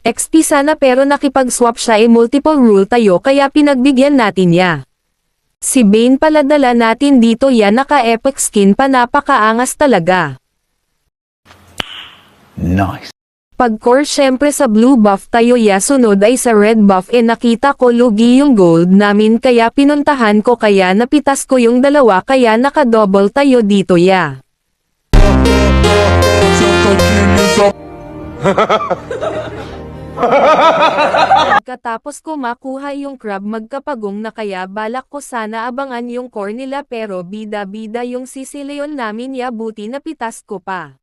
XP sana pero nakipag-swap siya multiple rule tayo kaya pinagbigyan natin ya. Si Bane pala dala natin dito ya naka-epic skin pa napakaangas talaga. Nice. Pag core syempre sa blue buff tayo ya sunod ay sa red buff nakita ko lugi yung gold namin kaya pinuntahan ko kaya napitas ko yung dalawa kaya naka-double tayo dito ya. Pagkatapos ko makuha yung crab magkapagong na kaya balak ko sana abangan yung core nila pero bida-bida yung sisileon namin ya buti napitas ko pa.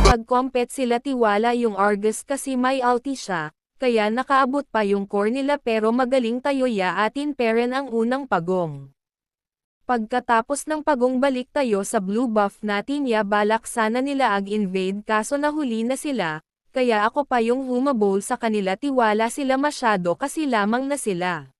Pag-compete sila Tiwala yung Argus kasi may ulti siya, kaya nakaabot pa yung core nila pero magaling tayo ya atin peren ang unang pagong. Pagkatapos ng pagong balik tayo sa blue buff natin ya balak sana nila ag-invade kaso nahuli na sila, kaya ako pa yung humabol sa kanila Tiwala sila masyado kasi lamang na sila.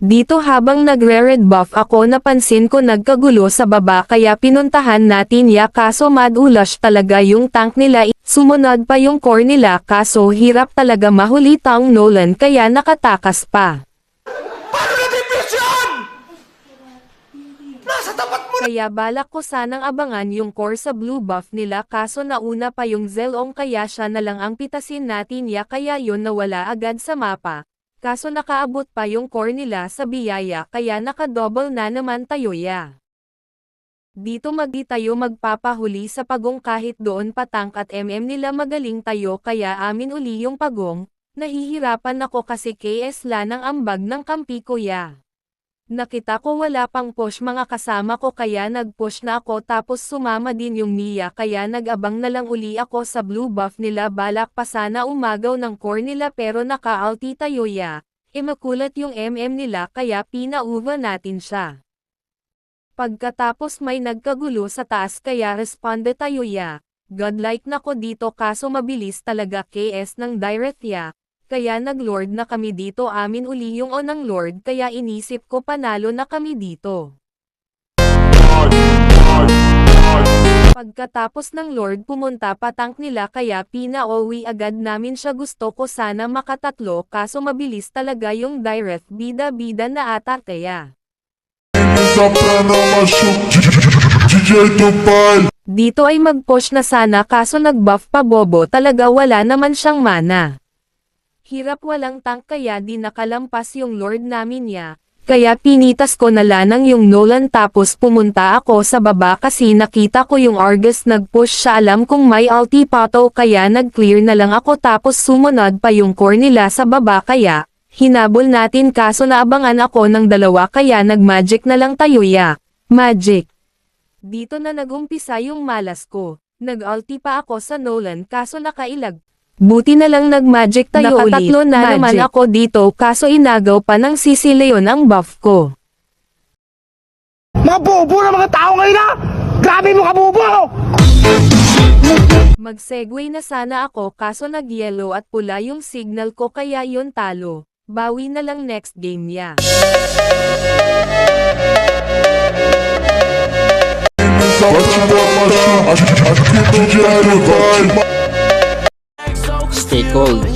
Dito habang nagre-red buff ako napansin ko nagkagulo sa baba kaya pinuntahan natin ya kaso madulas talaga yung tank nila sumunod pa yung core nila kaso hirap talaga mahuli tang Nolan kaya nakatakas pa. Kaya balak ko sanang abangan yung core sa blue buff nila kaso nauna pa yung Zelong kaya siya na lang ang pitasin natin ya kaya yun nawala agad sa mapa. Kaso nakaabot pa yung core nila sa biyaya kaya naka-double na naman tayo ya. Dito magi tayo magpapahuli sa pagong kahit doon patangk at nila magaling tayo kaya amin uli yung pagong, nahihirapan ako kasi KS la ng ambag ng kampi ko ya. Nakita ko wala pang push mga kasama ko kaya nag-push na ako tapos sumama din yung Mia kaya nag-abang na lang uli ako sa blue buff nila balak pa sana umagaw ng core nila pero naka-ulti tayo ya, makulat yung nila kaya pinauva natin siya. Pagkatapos may nagkagulo sa taas kaya responde tayo ya, godlike na ko dito kaso mabilis talaga KS ng direct ya. Kaya nag-lord na kami dito amin uli yung onang lord kaya inisip ko panalo na kami dito. Pagkatapos ng lord pumunta pa tank nila kaya pinauwi agad namin siya gusto ko sana makatatlo kaso mabilis talaga yung direct bida-bida na ata kaya. Dito ay mag-push na sana kaso nag-buff pa bobo talaga wala naman siyang mana. Hirap walang tank kaya di nakalampas yung lord namin ya, kaya pinitas ko na lanang yung Nolan tapos pumunta ako sa baba kasi nakita ko yung Argus nag-push siya alam kong may ulti pato kaya nag-clear na lang ako tapos sumunod pa yung core nila sa baba kaya, hinabol natin kaso naabangan ako ng dalawa kaya nag-magic na lang tayo ya, magic. Dito na nagumpisa yung malas ko, nag-ulti pa ako sa Nolan kaso nakailag. Buti na lang nag-magic tayo ulit. Nakatatlo na naman ako dito kaso inagaw pa ng sisileon ang buff ko. Mga bobo na mga tao ngayon na! Grabe mo ka bobo! Mag-segue na sana ako kaso nag-yellow at pula yung signal ko kaya yun talo. Bawi na lang next game ya. Stay cold.